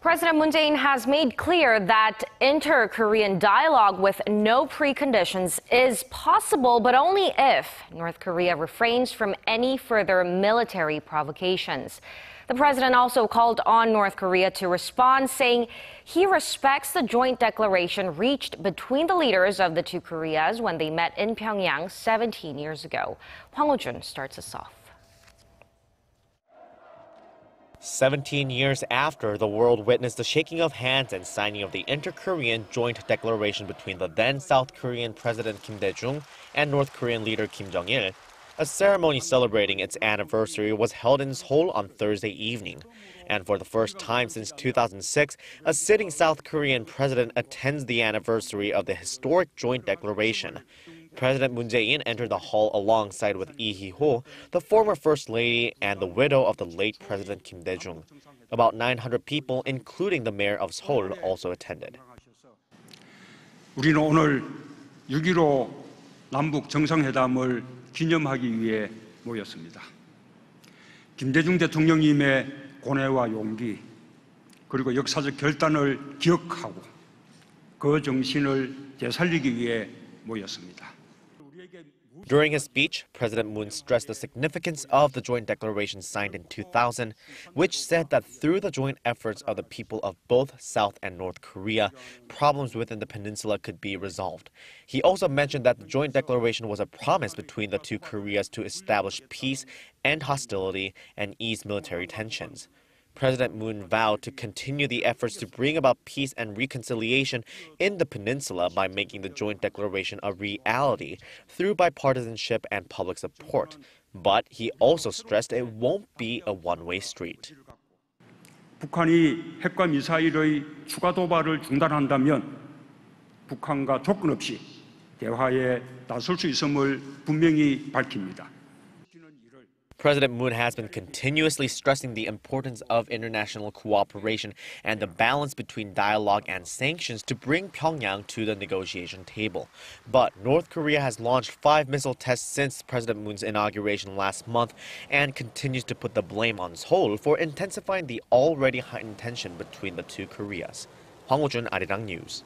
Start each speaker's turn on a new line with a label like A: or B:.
A: President Moon Jae-in has made clear that inter-Korean dialogue with no preconditions is possible, but only if North Korea refrains from any further military provocations. The president also called on North Korea to respond, saying he respects the joint declaration reached between the leaders of the two Koreas when they met in Pyongyang 17 years ago. Hwang Hojun starts us off.
B: 17 years after the world witnessed the shaking of hands and signing of the inter-Korean joint declaration between the then South Korean President Kim Dae-jung and North Korean leader Kim Jong-il, a ceremony celebrating its anniversary was held in Seoul on Thursday evening. And for the first time since 2006, a sitting South Korean president attends the anniversary of the historic joint declaration. President Moon Jae-in entered the hall alongside with Lee Hee-ho, the former First Lady and the widow of the late President Kim Dae-jung. About 900 people, including the mayor of Seoul, also attended.
C: 우리는 오늘 6.15 남북 정상회담을 기념하기 위해 모였습니다. 김대중 대통령님의 고뇌와 용기, 그리고 역사적 결단을 기억하고 그 정신을 되살리기 위해 모였습니다.
B: During his speech, President Moon stressed the significance of the joint declaration signed in 2000, which said that through the joint efforts of the people of both South and North Korea, problems within the peninsula could be resolved. He also mentioned that the joint declaration was a promise between the two Koreas to establish peace, end hostility, and ease military tensions. President Moon vowed to continue the efforts to bring about peace and reconciliation in the peninsula by making the joint declaration a reality through bipartisanship and public support. But he also stressed it won't be a one-way street.
C: 북한이 핵과 미사일의 추가 도발을 중단한다면 북한과 조건 없이 대화에 나설 수 있음을 분명히 밝힙니다.
B: President Moon has been continuously stressing the importance of international cooperation and the balance between dialogue and sanctions to bring Pyongyang to the negotiation table. But North Korea has launched 5 missile tests since President Moon's inauguration last month and continues to put the blame on Seoul for intensifying the already heightened tension between the two Koreas. Hwang Hojun, Arirang News.